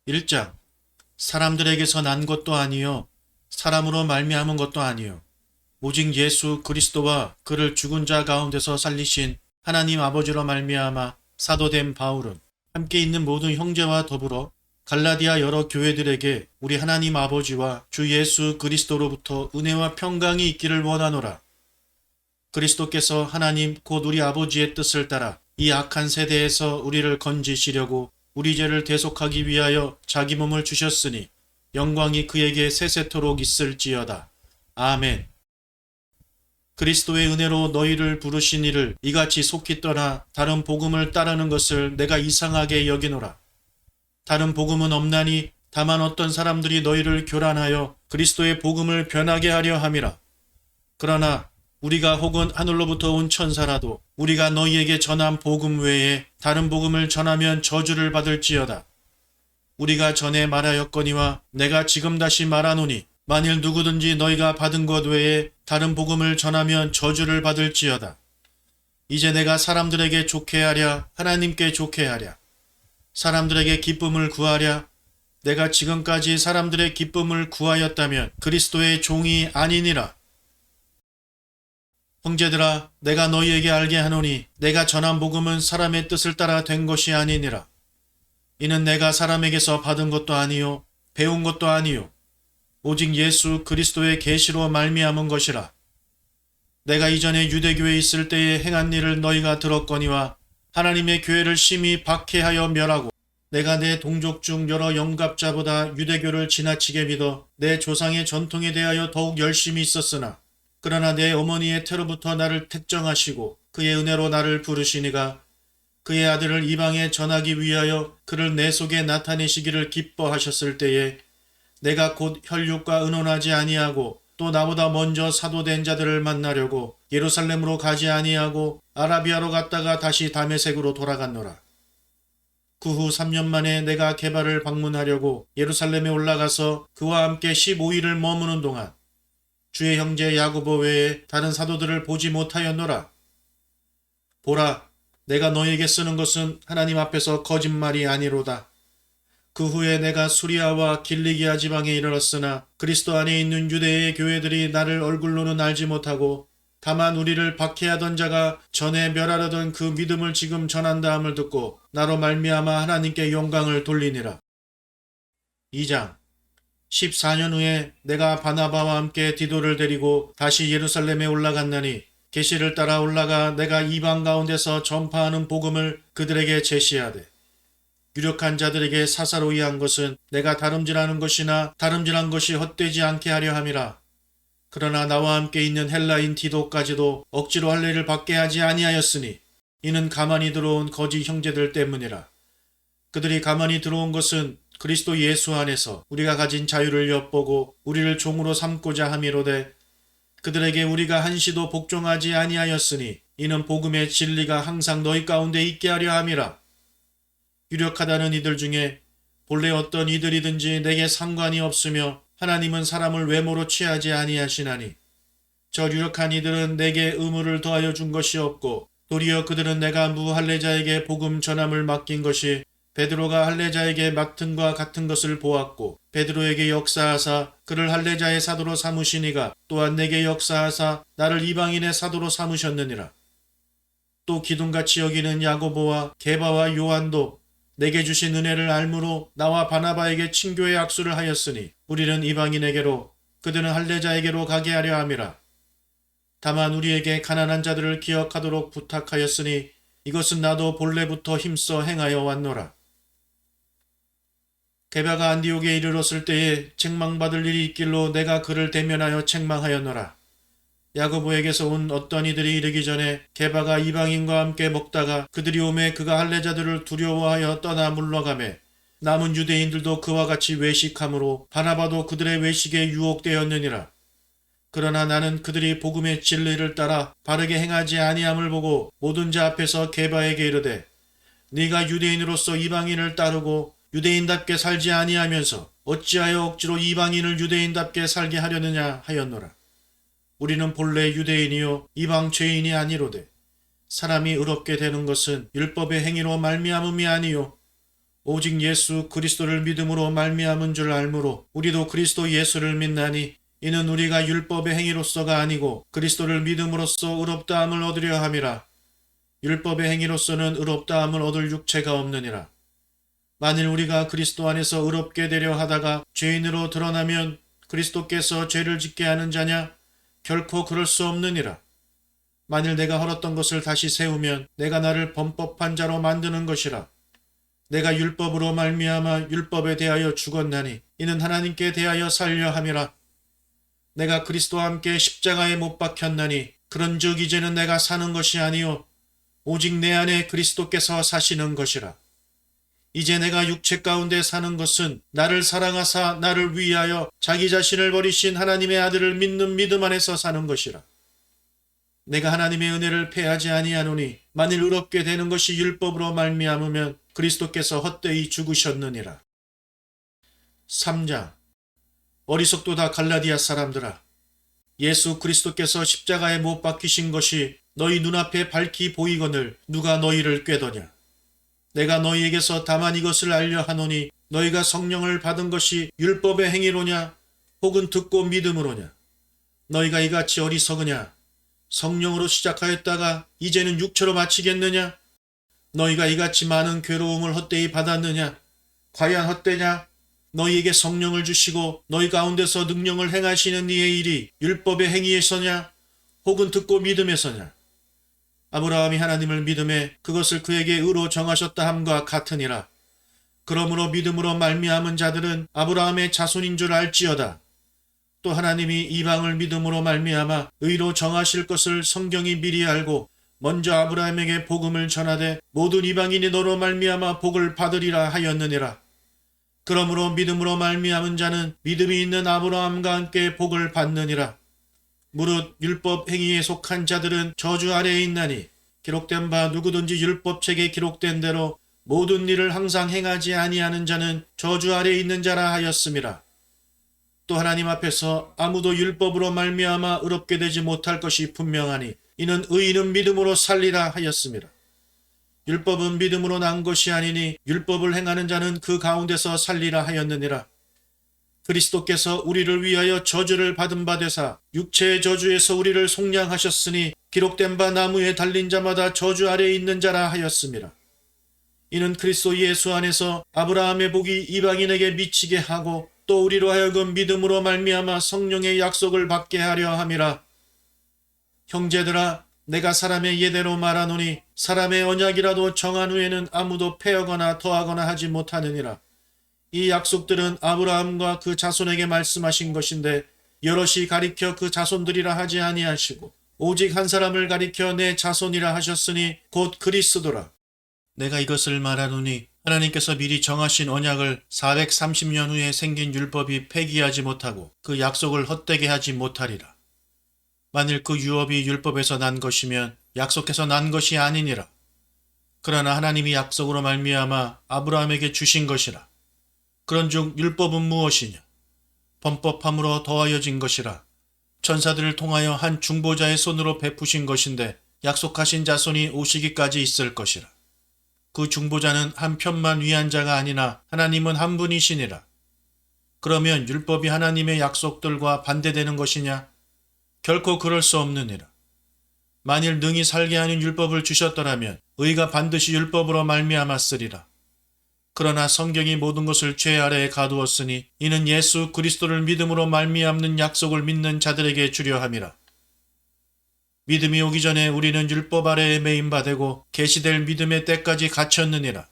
1장. 사람들에게서 난 것도 아니요 사람으로 말미암은 것도 아니요 오직 예수 그리스도와 그를 죽은 자 가운데서 살리신 하나님 아버지로 말미암아 사도된 바울은 함께 있는 모든 형제와 더불어 갈라디아 여러 교회들에게 우리 하나님 아버지와 주 예수 그리스도로부터 은혜와 평강이 있기를 원하노라. 그리스도께서 하나님 곧 우리 아버지의 뜻을 따라 이 악한 세대에서 우리를 건지시려고 우리 죄를 대속하기 위하여 자기 몸을 주셨으니 영광이 그에게 세세토록 있을지어다. 아멘. 그리스도의 은혜로 너희를 부르신 이를 이같이 속히 떠나 다른 복음을 따르는 것을 내가 이상하게 여기노라. 다른 복음은 없나니 다만 어떤 사람들이 너희를 교란하여 그리스도의 복음을 변하게 하려 함이라. 그러나 우리가 혹은 하늘로부터 온 천사라도 우리가 너희에게 전한 복음 외에 다른 복음을 전하면 저주를 받을지어다. 우리가 전에 말하였거니와 내가 지금 다시 말하노니 만일 누구든지 너희가 받은 것 외에 다른 복음을 전하면 저주를 받을지어다. 이제 내가 사람들에게 좋게 하랴 하나님께 좋게 하랴 사람들에게 기쁨을 구하랴 내가 지금까지 사람들의 기쁨을 구하였다면 그리스도의 종이 아니니라. 형제들아 내가 너희에게 알게 하노니 내가 전한 복음은 사람의 뜻을 따라 된 것이 아니니라. 이는 내가 사람에게서 받은 것도 아니요 배운 것도 아니요 오직 예수 그리스도의 계시로 말미암은 것이라. 내가 이전에 유대교에 있을 때에 행한 일을 너희가 들었거니와 하나님의 교회를 심히 박해하여 멸하고 내가 내 동족 중 여러 영갑자보다 유대교를 지나치게 믿어 내 조상의 전통에 대하여 더욱 열심히 있었으나 그러나 내 어머니의 태로부터 나를 택정하시고 그의 은혜로 나를 부르시니가 그의 아들을 이방에 전하기 위하여 그를 내 속에 나타내시기를 기뻐하셨을 때에 내가 곧 혈육과 의논하지 아니하고 또 나보다 먼저 사도된 자들을 만나려고 예루살렘으로 가지 아니하고 아라비아로 갔다가 다시 다메섹으로 돌아갔노라. 그 후 3년 만에 내가 게바를 방문하려고 예루살렘에 올라가서 그와 함께 15일을 머무는 동안 주의 형제 야고보 외에 다른 사도들을 보지 못하였노라. 보라, 내가 너희에게 쓰는 것은 하나님 앞에서 거짓말이 아니로다. 그 후에 내가 수리아와 길리기아 지방에 이르렀으나 그리스도 안에 있는 유대의 교회들이 나를 얼굴로는 알지 못하고 다만 우리를 박해하던 자가 전에 멸하려던 그 믿음을 지금 전한다함을 듣고 나로 말미암아 하나님께 영광을 돌리니라. 2장. 14년 후에 내가 바나바와 함께 디도를 데리고 다시 예루살렘에 올라갔나니 계시를 따라 올라가 내가 이방 가운데서 전파하는 복음을 그들에게 제시하되 유력한 자들에게 사사로이 한 것은 내가 다름질하는 것이나 다름질한 것이 헛되지 않게 하려 함이라. 그러나 나와 함께 있는 헬라인 디도까지도 억지로 할례를 받게 하지 아니하였으니 이는 가만히 들어온 거짓 형제들 때문이라. 그들이 가만히 들어온 것은 그리스도 예수 안에서 우리가 가진 자유를 엿보고 우리를 종으로 삼고자 함이로되 그들에게 우리가 한시도 복종하지 아니하였으니 이는 복음의 진리가 항상 너희 가운데 있게 하려 함이라. 유력하다는 이들 중에 본래 어떤 이들이든지 내게 상관이 없으며 하나님은 사람을 외모로 취하지 아니하시나니 저 유력한 이들은 내게 의무를 더하여 준 것이 없고 도리어 그들은 내가 무할례자에게 복음 전함을 맡긴 것이 베드로가 할례자에게 맡은과 같은 것을 보았고 베드로에게 역사하사 그를 할례자의 사도로 삼으시니가 또한 내게 역사하사 나를 이방인의 사도로 삼으셨느니라. 또 기둥같이 여기는 야고보와 게바와 요한도 내게 주신 은혜를 알므로 나와 바나바에게 친교의 악수를 하였으니 우리는 이방인에게로 그들은 할례자에게로 가게 하려 함이라. 다만 우리에게 가난한 자들을 기억하도록 부탁하였으니 이것은 나도 본래부터 힘써 행하여 왔노라. 게바가 안디옥에 이르렀을 때에 책망받을 일이 있길로 내가 그를 대면하여 책망하였노라. 야고보에게서 온 어떤 이들이 이르기 전에 게바가 이방인과 함께 먹다가 그들이 오매 그가 할례자들을 두려워하여 떠나 물러가매 남은 유대인들도 그와 같이 외식함으로 바나바도 그들의 외식에 유혹되었느니라. 그러나 나는 그들이 복음의 진리를 따라 바르게 행하지 아니함을 보고 모든 자 앞에서 게바에게 이르되 네가 유대인으로서 이방인을 따르고 유대인답게 살지 아니하면서 어찌하여 억지로 이방인을 유대인답게 살게 하려느냐 하였노라. 우리는 본래 유대인이요 이방 죄인이 아니로되 사람이 의롭게 되는 것은 율법의 행위로 말미암음이 아니요 오직 예수 그리스도를 믿음으로 말미암은 줄 알므로 우리도 그리스도 예수를 믿나니 이는 우리가 율법의 행위로서가 아니고 그리스도를 믿음으로써 의롭다함을 얻으려 함이라. 율법의 행위로서는 의롭다함을 얻을 육체가 없느니라. 만일 우리가 그리스도 안에서 의롭게 되려 하다가 죄인으로 드러나면 그리스도께서 죄를 짓게 하는 자냐? 결코 그럴 수 없느니라. 만일 내가 헐었던 것을 다시 세우면 내가 나를 범법한 자로 만드는 것이라. 내가 율법으로 말미암아 율법에 대하여 죽었나니 이는 하나님께 대하여 살려 함이라. 내가 그리스도와 함께 십자가에 못 박혔나니 그런즉 이제는 내가 사는 것이 아니요 오직 내 안에 그리스도께서 사시는 것이라. 이제 내가 육체 가운데 사는 것은 나를 사랑하사 나를 위하여 자기 자신을 버리신 하나님의 아들을 믿는 믿음 안에서 사는 것이라. 내가 하나님의 은혜를 패하지 아니하노니 만일 의롭게 되는 것이 율법으로 말미암으면 그리스도께서 헛되이 죽으셨느니라. 3장. 어리석도다 갈라디아 사람들아. 예수 그리스도께서 십자가에 못 박히신 것이 너희 눈앞에 밝히 보이거늘 누가 너희를 꾀더냐. 내가 너희에게서 다만 이것을 알려 하노니 너희가 성령을 받은 것이 율법의 행위로냐 혹은 듣고 믿음으로냐. 너희가 이같이 어리석으냐. 성령으로 시작하였다가 이제는 육체로 마치겠느냐. 너희가 이같이 많은 괴로움을 헛되이 받았느냐. 과연 헛되냐. 너희에게 성령을 주시고 너희 가운데서 능력을 행하시는 이의 일이 율법의 행위에서냐 혹은 듣고 믿음에서냐. 아브라함이 하나님을 믿음에 그것을 그에게 의로 정하셨다 함과 같으니라. 그러므로 믿음으로 말미암은 자들은 아브라함의 자손인 줄 알지어다. 또 하나님이 이방을 믿음으로 말미암아 의로 정하실 것을 성경이 미리 알고 먼저 아브라함에게 복음을 전하되 모든 이방인이 너로 말미암아 복을 받으리라 하였느니라. 그러므로 믿음으로 말미암은 자는 믿음이 있는 아브라함과 함께 복을 받느니라. 무릇 율법 행위에 속한 자들은 저주 아래에 있나니 기록된 바 누구든지 율법책에 기록된 대로 모든 일을 항상 행하지 아니하는 자는 저주 아래에 있는 자라 하였음이라. 또 하나님 앞에서 아무도 율법으로 말미암아 의롭게 되지 못할 것이 분명하니 이는 의인은 믿음으로 살리라 하였음이라. 율법은 믿음으로 난 것이 아니니 율법을 행하는 자는 그 가운데서 살리라 하였느니라. 그리스도께서 우리를 위하여 저주를 받은 바 되사 육체의 저주에서 우리를 속량하셨으니 기록된 바 나무에 달린 자마다 저주 아래에 있는 자라 하였음이라. 이는 그리스도 예수 안에서 아브라함의 복이 이방인에게 미치게 하고 또 우리로 하여금 믿음으로 말미암아 성령의 약속을 받게 하려 함이라. 형제들아, 내가 사람의 예대로 말하노니 사람의 언약이라도 정한 후에는 아무도 패하거나 더하거나 하지 못하느니라. 이 약속들은 아브라함과 그 자손에게 말씀하신 것인데 여럿이 가리켜 그 자손들이라 하지 아니하시고 오직 한 사람을 가리켜 내 자손이라 하셨으니 곧 그리스도라. 내가 이것을 말하노니 하나님께서 미리 정하신 언약을 430년 후에 생긴 율법이 폐기하지 못하고 그 약속을 헛되게 하지 못하리라. 만일 그 유업이 율법에서 난 것이면 약속해서 난 것이 아니니라. 그러나 하나님이 약속으로 말미암아 아브라함에게 주신 것이라. 그런즉 율법은 무엇이냐? 범법함으로 더하여진 것이라. 천사들을 통하여 한 중보자의 손으로 베푸신 것인데 약속하신 자손이 오시기까지 있을 것이라. 그 중보자는 한 편만 위한 자가 아니나 하나님은 한 분이시니라. 그러면 율법이 하나님의 약속들과 반대되는 것이냐? 결코 그럴 수 없느니라. 만일 능히 살게 하는 율법을 주셨더라면 의가 반드시 율법으로 말미암았으리라. 그러나 성경이 모든 것을 죄 아래에 가두었으니 이는 예수 그리스도를 믿음으로 말미암는 약속을 믿는 자들에게 주려 함이라. 믿음이 오기 전에 우리는 율법 아래에 매인바 되고 계시될 믿음의 때까지 갇혔느니라.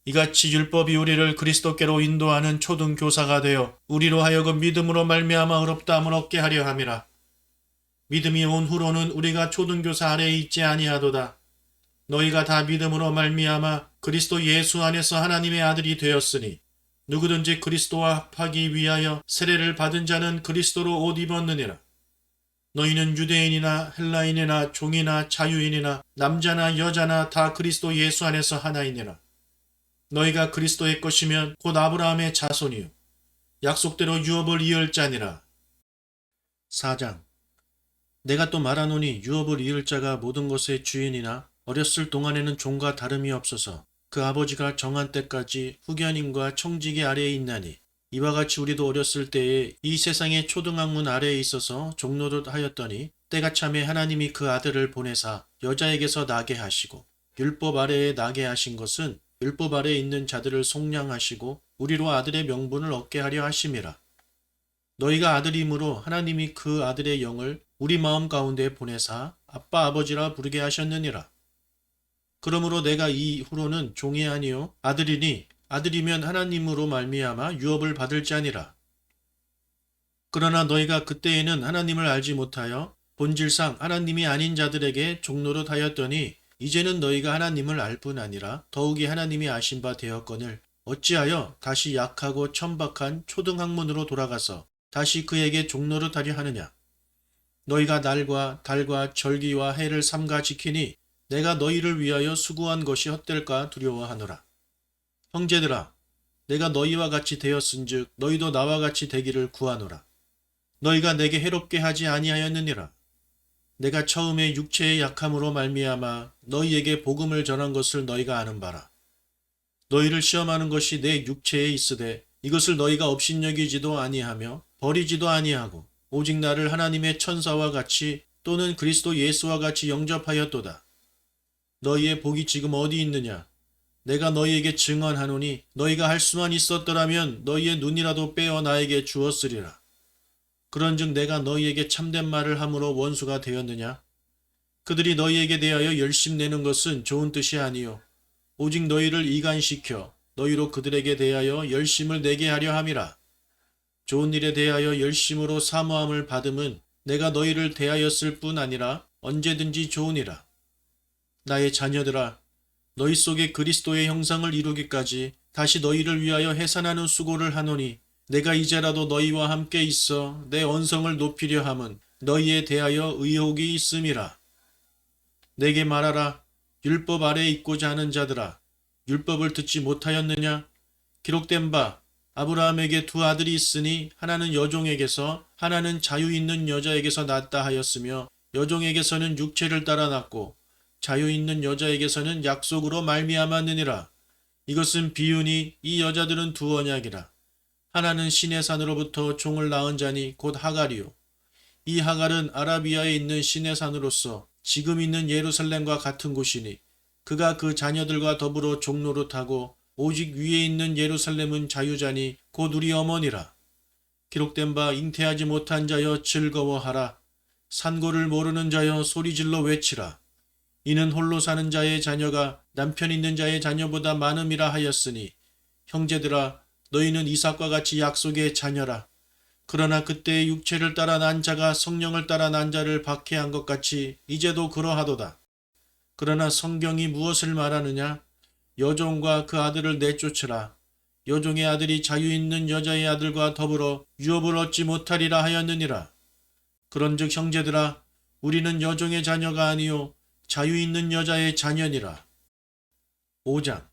이같이 율법이 우리를 그리스도께로 인도하는 초등 교사가 되어 우리로 하여금 믿음으로 말미암아 의롭다함을 얻게 하려 함이라. 믿음이 온 후로는 우리가 초등 교사 아래에 있지 아니하도다. 너희가 다 믿음으로 말미암아 그리스도 예수 안에서 하나님의 아들이 되었으니 누구든지 그리스도와 합하기 위하여 세례를 받은 자는 그리스도로 옷 입었느니라. 너희는 유대인이나 헬라인이나 종이나 자유인이나 남자나 여자나 다 그리스도 예수 안에서 하나이니라. 너희가 그리스도의 것이면 곧 아브라함의 자손이요 약속대로 유업을 이을 자니라. 4장. 내가 또 말하노니 유업을 이을 자가 모든 것의 주인이나 어렸을 동안에는 종과 다름이 없어서 그 아버지가 정한 때까지 후견인과 청지기 아래에 있나니 이와 같이 우리도 어렸을 때에 이 세상의 초등학문 아래에 있어서 종노릇 하였더니 때가 참에 하나님이 그 아들을 보내사 여자에게서 나게 하시고 율법 아래에 나게 하신 것은 율법 아래에 있는 자들을 속량하시고 우리로 아들의 명분을 얻게 하려 하심이라. 너희가 아들임으로 하나님이 그 아들의 영을 우리 마음 가운데 보내사 아빠 아버지라 부르게 하셨느니라. 그러므로 내가 이후로는 종이 아니요 아들이니 아들이면 하나님으로 말미암아 유업을 받을 자니라. 그러나 너희가 그때에는 하나님을 알지 못하여 본질상 하나님이 아닌 자들에게 종노릇 하였더니 이제는 너희가 하나님을 알 뿐 아니라 더욱이 하나님이 아신 바 되었거늘 어찌하여 다시 약하고 천박한 초등학문으로 돌아가서 다시 그에게 종노릇 하려 하느냐. 너희가 날과 달과 절기와 해를 삼가 지키니 내가 너희를 위하여 수고한 것이 헛될까 두려워하노라. 형제들아, 내가 너희와 같이 되었은즉 너희도 나와 같이 되기를 구하노라. 너희가 내게 해롭게 하지 아니하였느니라. 내가 처음에 육체의 약함으로 말미암아 너희에게 복음을 전한 것을 너희가 아는 바라. 너희를 시험하는 것이 내 육체에 있으되 이것을 너희가 업신여기지도 아니하며 버리지도 아니하고 오직 나를 하나님의 천사와 같이 또는 그리스도 예수와 같이 영접하였도다. 너희의 복이 지금 어디 있느냐? 내가 너희에게 증언하노니 너희가 할 수만 있었더라면 너희의 눈이라도 빼어 나에게 주었으리라. 그런즉 내가 너희에게 참된 말을 함으로 원수가 되었느냐? 그들이 너희에게 대하여 열심내는 것은 좋은 뜻이 아니요 오직 너희를 이간시켜 너희로 그들에게 대하여 열심을 내게 하려 함이라. 좋은 일에 대하여 열심으로 사모함을 받음은 내가 너희를 대하였을 뿐 아니라 언제든지 좋으니라. 나의 자녀들아, 너희 속에 그리스도의 형상을 이루기까지 다시 너희를 위하여 해산하는 수고를 하노니 내가 이제라도 너희와 함께 있어 내 언성을 높이려 함은 너희에 대하여 의혹이 있음이라. 내게 말하라. 율법 아래에 있고자 하는 자들아, 율법을 듣지 못하였느냐? 기록된 바 아브라함에게 두 아들이 있으니 하나는 여종에게서 하나는 자유 있는 여자에게서 낳았다 하였으며 여종에게서는 육체를 따라 낳고 자유 있는 여자에게서는 약속으로 말미암았느니라. 이것은 비유니 이 여자들은 두 언약이라. 하나는 시내 산으로부터 종을 낳은 자니 곧 하갈이요. 이 하갈은 아라비아에 있는 시내 산으로서 지금 있는 예루살렘과 같은 곳이니 그가 그 자녀들과 더불어 종노릇하고 오직 위에 있는 예루살렘은 자유자니 곧 우리 어머니라. 기록된 바 잉태하지 못한 자여 즐거워하라. 산고를 모르는 자여 소리질러 외치라. 이는 홀로 사는 자의 자녀가 남편 있는 자의 자녀보다 많음이라 하였으니 형제들아 너희는 이삭과 같이 약속의 자녀라. 그러나 그때의 육체를 따라 난 자가 성령을 따라 난 자를 박해한 것 같이 이제도 그러하도다. 그러나 성경이 무엇을 말하느냐? 여종과 그 아들을 내쫓으라. 여종의 아들이 자유 있는 여자의 아들과 더불어 유업을 얻지 못하리라 하였느니라. 그런즉 형제들아 우리는 여종의 자녀가 아니요 자유 있는 여자의 자녀니라. 5장.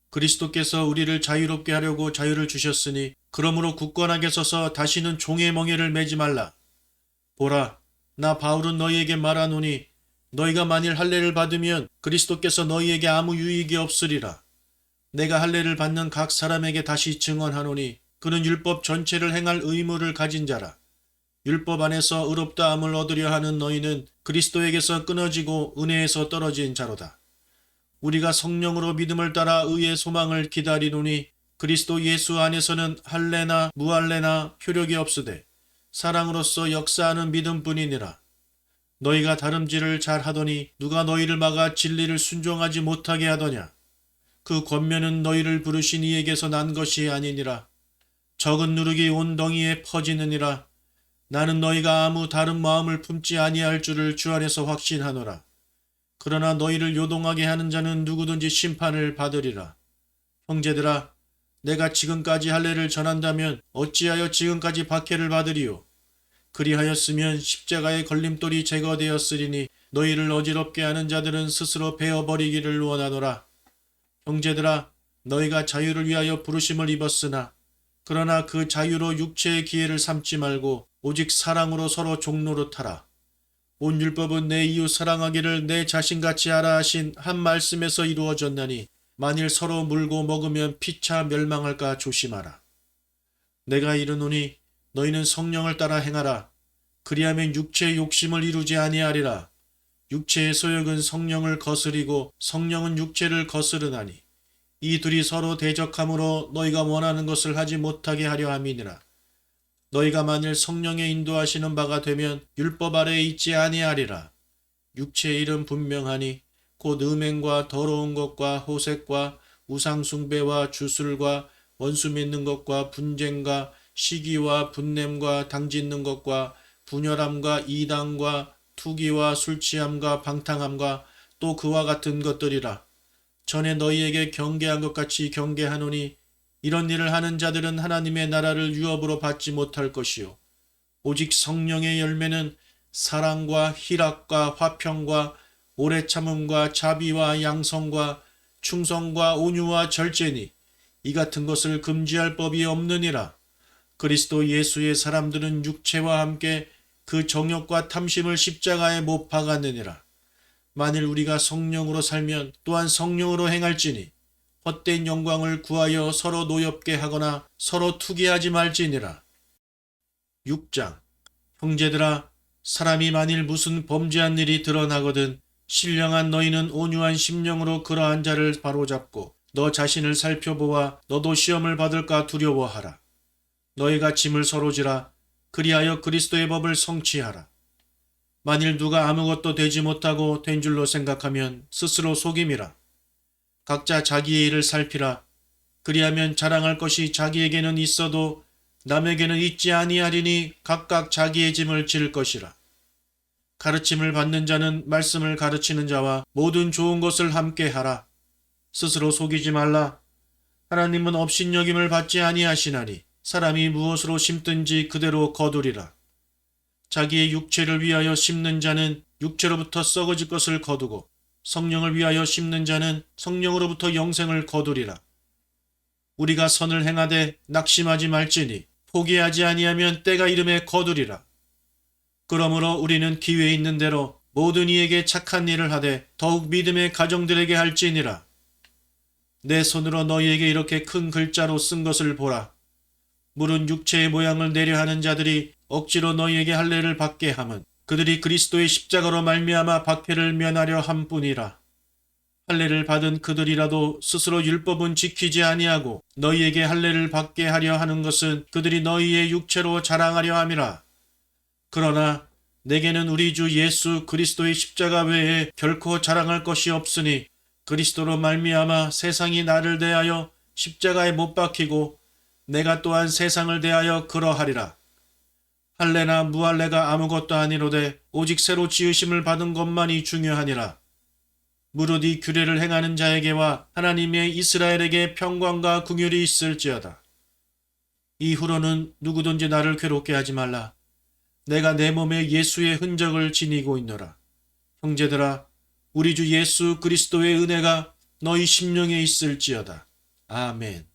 그리스도께서 우리를 자유롭게 하려고 자유를 주셨으니 그러므로 굳건하게 서서 다시는 종의 멍에를 매지 말라. 보라, 나 바울은 너희에게 말하노니 너희가 만일 할례를 받으면 그리스도께서 너희에게 아무 유익이 없으리라. 내가 할례를 받는 각 사람에게 다시 증언하노니 그는 율법 전체를 행할 의무를 가진 자라. 율법 안에서 의롭다함을 얻으려 하는 너희는 그리스도에게서 끊어지고 은혜에서 떨어진 자로다. 우리가 성령으로 믿음을 따라 의의 소망을 기다리노니 그리스도 예수 안에서는 할례나 무할례나 효력이 없으되 사랑으로서 역사하는 믿음뿐이니라. 너희가 다름질을 잘하더니 누가 너희를 막아 진리를 순종하지 못하게 하더냐? 그 권면은 너희를 부르신 이에게서 난 것이 아니니라. 적은 누룩이 온 덩이에 퍼지느니라. 나는 너희가 아무 다른 마음을 품지 아니할 줄을 주 안에서 확신하노라. 그러나 너희를 요동하게 하는 자는 누구든지 심판을 받으리라. 형제들아, 내가 지금까지 할례를 전한다면 어찌하여 지금까지 박해를 받으리요? 그리하였으면 십자가의 걸림돌이 제거되었으리니 너희를 어지럽게 하는 자들은 스스로 베어버리기를 원하노라. 형제들아, 너희가 자유를 위하여 부르심을 입었으나 그러나 그 자유로 육체의 기회를 삼지 말고 오직 사랑으로 서로 종노릇하라. 온 율법은 내 이웃 사랑하기를 내 자신같이 하라 하신 한 말씀에서 이루어졌나니 만일 서로 물고 먹으면 피차 멸망할까 조심하라. 내가 이르노니 너희는 성령을 따라 행하라. 그리하면 육체의 욕심을 이루지 아니하리라. 육체의 소욕은 성령을 거스리고 성령은 육체를 거스르나니 이 둘이 서로 대적함으로 너희가 원하는 것을 하지 못하게 하려 함이니라. 너희가 만일 성령의 인도하시는 바가 되면 율법 아래에 있지 아니하리라. 육체의 일은 분명하니 곧 음행과 더러운 것과 호색과 우상숭배와 주술과 원수 맺는 것과 분쟁과 시기와 분냄과 당짓는 것과 분열함과 이단과 투기와 술취함과 방탕함과 또 그와 같은 것들이라. 전에 너희에게 경계한 것 같이 경계하노니 이런 일을 하는 자들은 하나님의 나라를 유업으로 받지 못할 것이요 오직 성령의 열매는 사랑과 희락과 화평과 오래 참음과 자비와 양성과 충성과 온유와 절제니 이 같은 것을 금지할 법이 없느니라. 그리스도 예수의 사람들은 육체와 함께 그 정욕과 탐심을 십자가에 못 박았느니라. 만일 우리가 성령으로 살면 또한 성령으로 행할지니 헛된 영광을 구하여 서로 노엽게 하거나 서로 투기하지 말지니라. 6장. 형제들아, 사람이 만일 무슨 범죄한 일이 드러나거든 신령한 너희는 온유한 심령으로 그러한 자를 바로잡고 너 자신을 살펴보아 너도 시험을 받을까 두려워하라. 너희가 짐을 서로 지라. 그리하여 그리스도의 법을 성취하라. 만일 누가 아무것도 되지 못하고 된 줄로 생각하면 스스로 속임이라. 각자 자기의 일을 살피라. 그리하면 자랑할 것이 자기에게는 있어도 남에게는 있지 아니하리니 각각 자기의 짐을 질 것이라. 가르침을 받는 자는 말씀을 가르치는 자와 모든 좋은 것을 함께 하라. 스스로 속이지 말라. 하나님은 업신여김을 받지 아니하시나니 사람이 무엇으로 심든지 그대로 거두리라. 자기의 육체를 위하여 심는 자는 육체로부터 썩어질 것을 거두고 성령을 위하여 심는 자는 성령으로부터 영생을 거두리라. 우리가 선을 행하되 낙심하지 말지니 포기하지 아니하면 때가 이름에 거두리라. 그러므로 우리는 기회 있는 대로 모든 이에게 착한 일을 하되 더욱 믿음의 가정들에게 할지니라. 내 손으로 너희에게 이렇게 큰 글자로 쓴 것을 보라. 물은 육체의 모양을 내려 하는 자들이 억지로 너희에게 할례를 받게 함은 그들이 그리스도의 십자가로 말미암아 박해를 면하려 함뿐이라. 할례를 받은 그들이라도 스스로 율법은 지키지 아니하고 너희에게 할례를 받게 하려 하는 것은 그들이 너희의 육체로 자랑하려 함이라. 그러나 내게는 우리 주 예수 그리스도의 십자가 외에 결코 자랑할 것이 없으니 그리스도로 말미암아 세상이 나를 대하여 십자가에 못 박히고 내가 또한 세상을 대하여 그러하리라. 할례나 무할례가 아무것도 아니로되 오직 새로 지으심을 받은 것만이 중요하니라. 무릇 이 규례를 행하는 자에게와 하나님의 이스라엘에게 평강과 긍휼이 있을지어다. 이후로는 누구든지 나를 괴롭게 하지 말라. 내가 내 몸에 예수의 흔적을 지니고 있노라. 형제들아, 우리 주 예수 그리스도의 은혜가 너희 심령에 있을지어다. 아멘.